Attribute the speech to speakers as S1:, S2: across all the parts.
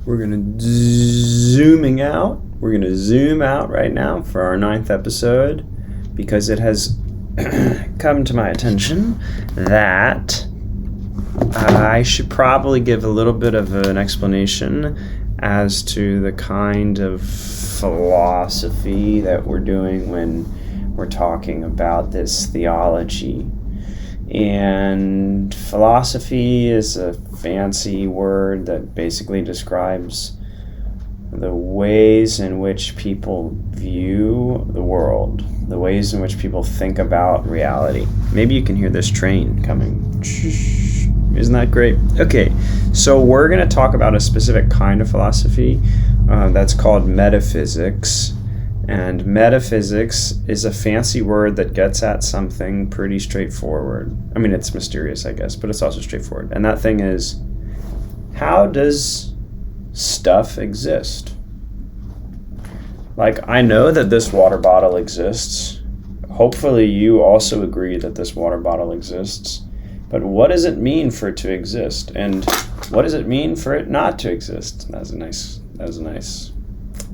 S1: We're going to zooming out. We're going to zoom out right now for our 9th episode because it has come to my attention that I should probably give a little bit of an explanation as to the kind of philosophy that we're doing when we're talking about this theology. And philosophy is a fancy word that basically describes the ways in which people view the world, the ways in which people think about reality. Maybe you can hear this train coming. Isn't that great? Okay, so we're going to talk about a specific kind of philosophy that's called metaphysics. And metaphysics is a fancy word that gets at something pretty straightforward. I mean, it's mysterious, I guess, but it's also straightforward. And that thing is, how does stuff exist? Like, I know that this water bottle exists. Hopefully you also agree that this water bottle exists. But what does it mean for it to exist? And what does it mean for it not to exist? That was a nice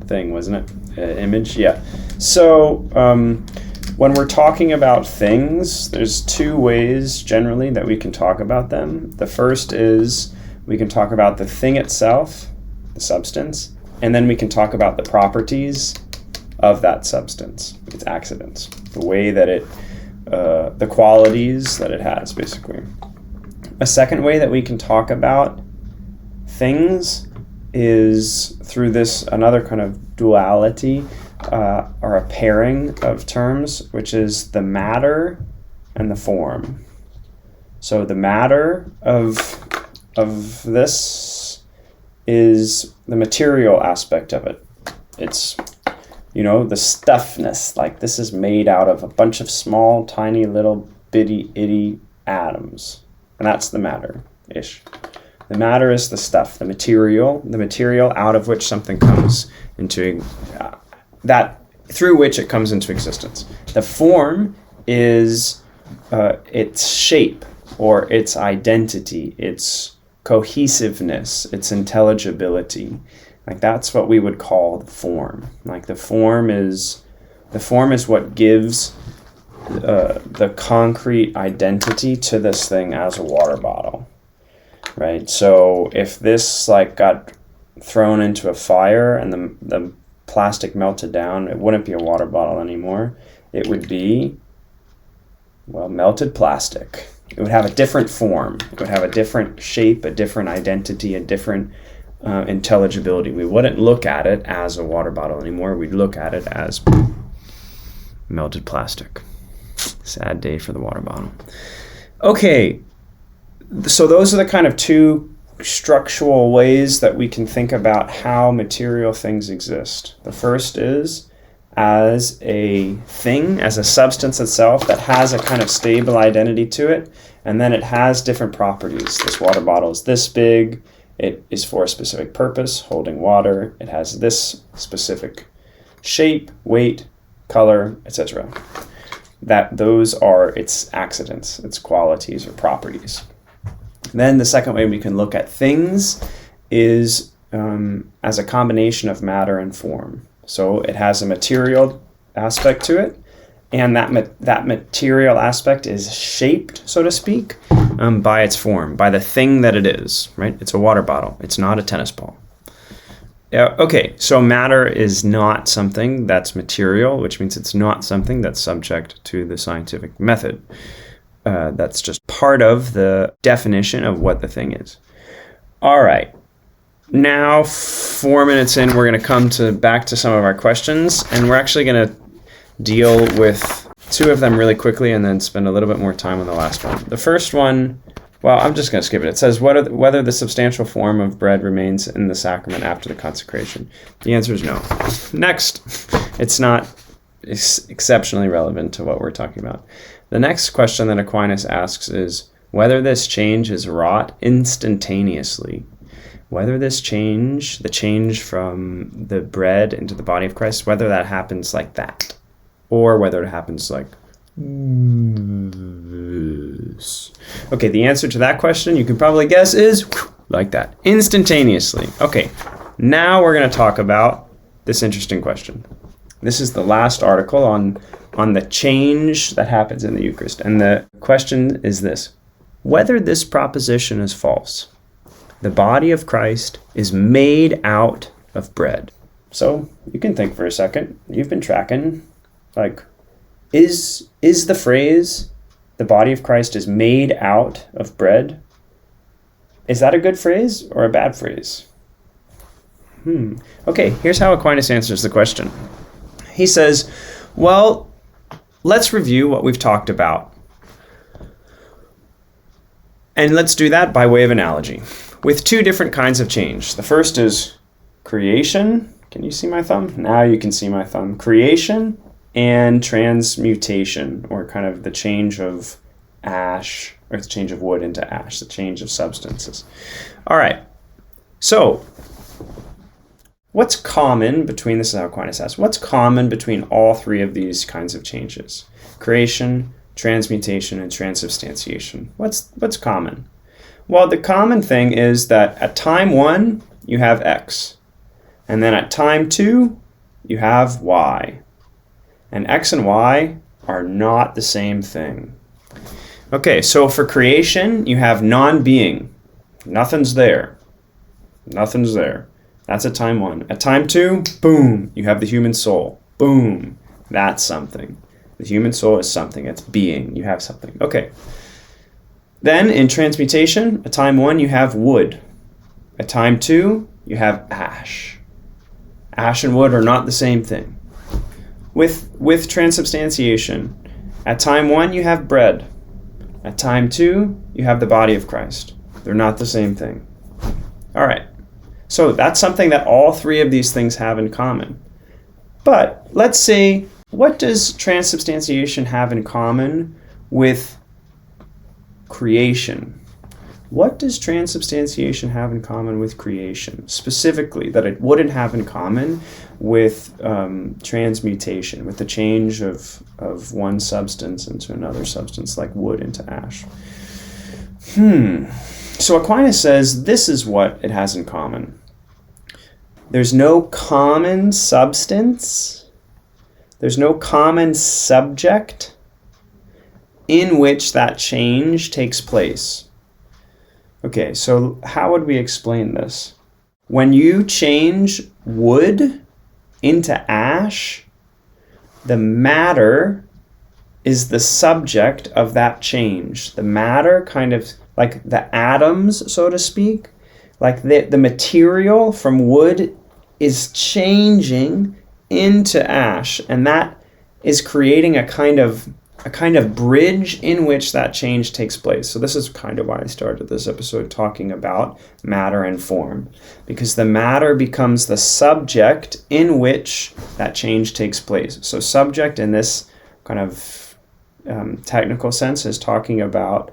S1: thing, wasn't it? Image, yeah. So when we're talking about things, there's two ways generally that we can talk about them. The first is we can talk about the thing itself, the substance, and then we can talk about the properties of that substance, its accidents, the way that it, the qualities that it has, basically. A second way that we can talk about things is through another kind of duality or a pairing of terms, which is the matter and the form. So the matter of this is the material aspect of it. It's, the stuffness, like this is made out of a bunch of small, tiny, little, itty atoms. And that's the matter-ish. The matter is the stuff, the material out of which something comes into, through which it comes into existence. The form is its shape or its identity, its cohesiveness, its intelligibility. Like that's what we would call the form. Like the form is what gives the concrete identity to this thing as a water bottle. Right, so if this got thrown into a fire and the plastic melted down, it wouldn't be a water bottle anymore. It would be, melted plastic. It would have a different form. It would have a different shape, a different identity, a different intelligibility. We wouldn't look at it as a water bottle anymore. We'd look at it as melted plastic. Sad day for the water bottle. Okay. So those are the kind of two structural ways that we can think about how material things exist. The first is as a thing, as a substance itself that has a kind of stable identity to it, and then it has different properties. This water bottle is this big, it is for a specific purpose, holding water, it has this specific shape, weight, color, etc. Those are its accidents, its qualities or properties. Then the second way we can look at things is as a combination of matter and form. So it has a material aspect to it, and that material aspect is shaped, so to speak, by its form, by the thing that it is, right? It's a water bottle. It's not a tennis ball. Okay, so matter is not something that's material, which means it's not something that's subject to the scientific method. That's just part of the definition of what the thing is. All right. Now, 4 minutes in, we're going to come back to some of our questions, and we're actually going to deal with two of them really quickly and then spend a little bit more time on the last one. The first one, I'm just going to skip it. It says whether the substantial form of bread remains in the sacrament after the consecration. The answer is no. Next. It's not exceptionally relevant to what we're talking about. The next question that Aquinas asks is whether this change is wrought instantaneously. Whether this change, the change from the bread into the body of Christ, whether that happens like that, or whether it happens like this. Okay, the answer to that question, you can probably guess, is like that, instantaneously. Okay, Now we're going to talk about this interesting question. This is the last article on the change that happens in the Eucharist. And the question is this: whether this proposition is false. The body of Christ is made out of bread. So you can think for a second. You've been tracking. Like, is the phrase, the body of Christ is made out of bread, is that a good phrase or a bad phrase? Okay, here's how Aquinas answers the question. He says, well, let's review what we've talked about. And let's do that by way of analogy with two different kinds of change. The first is creation. Can you see my thumb? Now you can see my thumb. Creation and transmutation, or kind of the change of ash, or the change of wood into ash, the change of substances. All right. So what's common between, this is how Aquinas asks, what's common between all three of these kinds of changes? Creation, transmutation, and transubstantiation. What's common? Well, the common thing is that at time 1, you have X. And then at time 2, you have Y. And X and Y are not the same thing. Okay, so for creation, you have non-being. Nothing's there. Nothing's there. That's at time 1. At time 2, boom, you have the human soul. Boom, that's something. The human soul is something. It's being. You have something. Okay. Then in transmutation, at time 1, you have wood. At time 2, you have ash. Ash and wood are not the same thing. With transubstantiation, at time 1, you have bread. At time 2, you have the body of Christ. They're not the same thing. All right. So that's something that all three of these things have in common. But let's say, what does transubstantiation have in common with creation? What does transubstantiation have in common with creation? Specifically, that it wouldn't have in common with transmutation, with the change of one substance into another substance, like wood into ash. So Aquinas says this is what it has in common. There's no common substance. There's no common subject in which that change takes place. Okay, so how would we explain this? When you change wood into ash, the matter is the subject of that change. The matter, kind of like the atoms, so to speak, like the material from wood is changing into ash, and that is creating a kind of bridge in which that change takes place. So this is kind of why I started this episode talking about matter and form, because the matter becomes the subject in which that change takes place. So subject in this kind of technical sense is talking about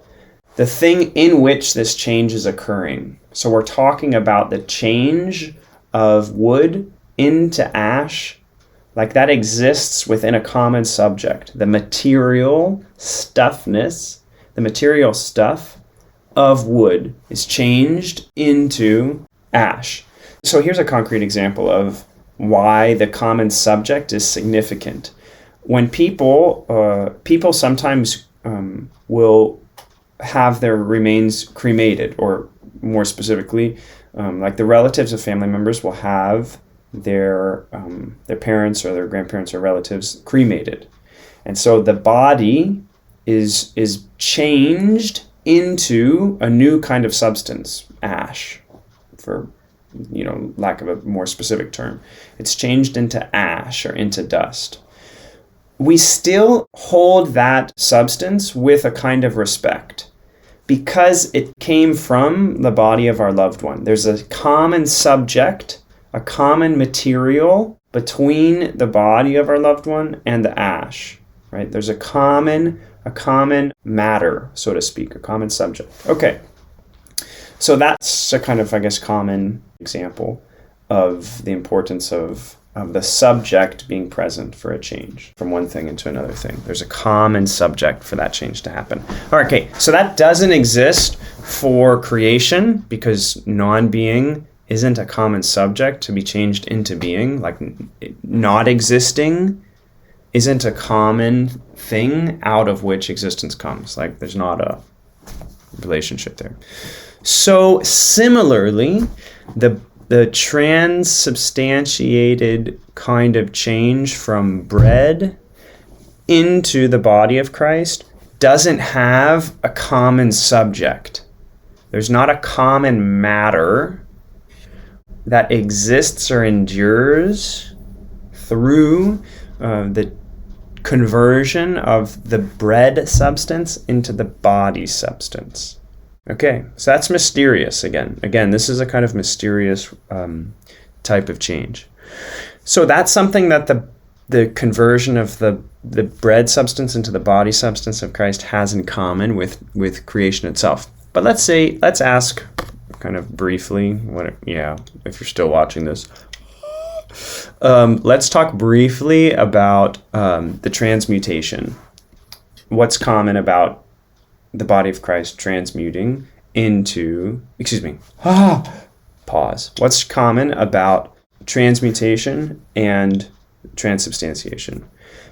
S1: the thing in which this change is occurring. So we're talking about the change of wood into ash, like that exists within a common subject. The material stuffness, the material stuff of wood is changed into ash. So here's a concrete example of why the common subject is significant. When people sometimes will have their remains cremated, or more specifically, like the relatives of family members will have their parents or their grandparents or relatives cremated. And so the body is changed into a new kind of substance, ash, for lack of a more specific term. It's changed into ash or into dust. We still hold that substance with a kind of respect because it came from the body of our loved one. There's a common subject, a common material between the body of our loved one and the ash, right? There's a common matter, so to speak, a common subject. Okay, so that's a kind of, I guess, common example of the importance of the subject being present for a change from one thing into another thing. There's a common subject for that change to happen. All right, okay, so that doesn't exist for creation because non-being isn't a common subject to be changed into being, like not existing isn't a common thing out of which existence comes. Like there's not a relationship there. So similarly, the transubstantiated kind of change from bread into the body of Christ doesn't have a common subject. There's not a common matter that exists or endures through the conversion of the bread substance into the body substance. Okay, so that's mysterious again. Again, this is a kind of mysterious type of change. So that's something that the conversion of the bread substance into the body substance of Christ has in common with creation itself. But let's ask kind of briefly, if you're still watching this, let's talk briefly about the transmutation. What's common about the body of Christ transmuting into, pause. What's common about transmutation and transubstantiation?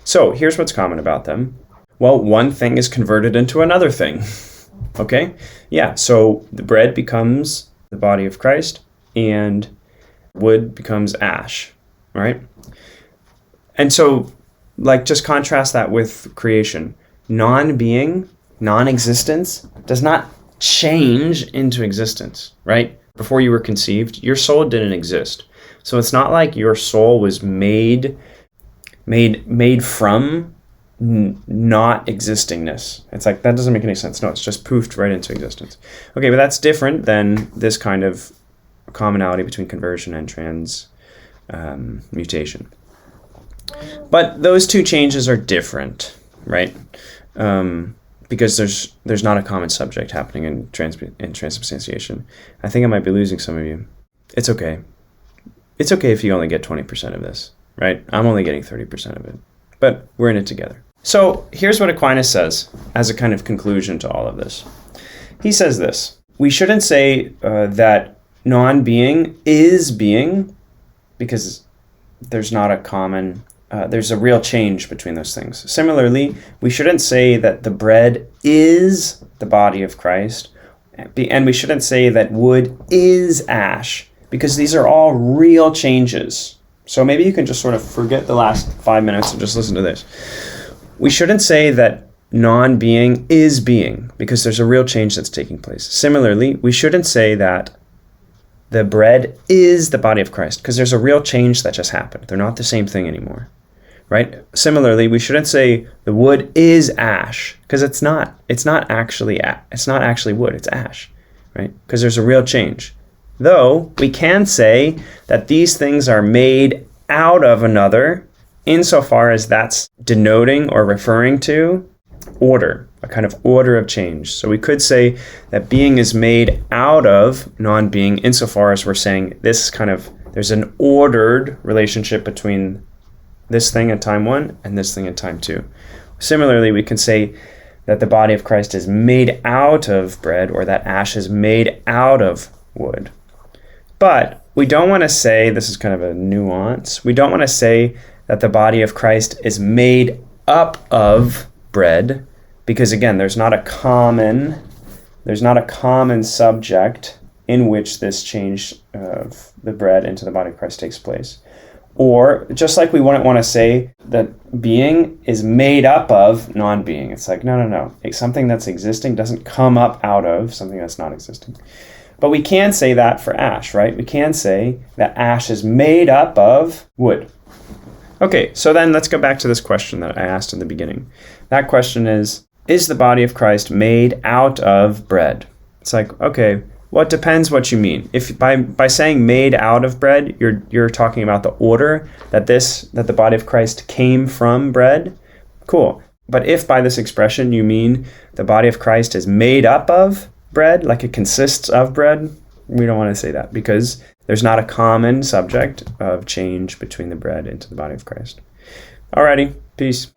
S1: So here's what's common about them. Well, one thing is converted into another thing. Okay? Yeah, so the bread becomes the body of Christ and wood becomes ash, right? And so, just contrast that with creation. Non-being, non-existence does not change into existence, right? Before you were conceived, your soul didn't exist. So it's not like your soul was made from not existingness. It's like, that doesn't make any sense. No, it's just poofed right into existence. Okay, but that's different than this kind of commonality between conversion and transmutation. But those two changes are different, right? Because there's not a common subject happening in transubstantiation. I think I might be losing some of you. It's okay. It's okay if you only get 20% of this, right? I'm only getting 30% of it. But we're in it together. So here's what Aquinas says as a kind of conclusion to all of this. He says this: we shouldn't say that non-being is being, because there's not a common, there's a real change between those things. Similarly, we shouldn't say that the bread is the body of Christ, and we shouldn't say that wood is ash, because these are all real changes. So maybe you can just sort of forget the last 5 minutes and just listen to this. We shouldn't say that non-being is being, because there's a real change that's taking place. Similarly, we shouldn't say that the bread is the body of Christ, because there's a real change that just happened. They're not the same thing anymore, right? Similarly, we shouldn't say the wood is ash, because it's not actually wood, it's ash, right? Because there's a real change. Though we can say that these things are made out of another, insofar as that's denoting or referring to order, a kind of order of change. So we could say that being is made out of non-being, insofar as we're saying there's an ordered relationship between this thing in time 1 and this thing in time 2. Similarly, we can say that the body of Christ is made out of bread, or that ash is made out of wood. But we don't want to say, this is kind of a nuance, we don't want to say that the body of Christ is made up of bread, because again, there's not a common subject in which this change of the bread into the body of Christ takes place. Or just like we wouldn't want to say that being is made up of non-being. It's like, no. Something that's existing doesn't come up out of something that's not existing. But we can say that for ash, right? We can say that ash is made up of wood. Okay, so then let's go back to this question that I asked in the beginning. That question is the body of Christ made out of bread? It's like, okay, well, it depends what you mean. If by saying made out of bread, you're talking about the order that the body of Christ came from bread, cool. But if by this expression you mean the body of Christ is made up of bread, like it consists of bread, we don't want to say that, because there's not a common subject of change between the bread into the body of Christ. Alrighty, peace.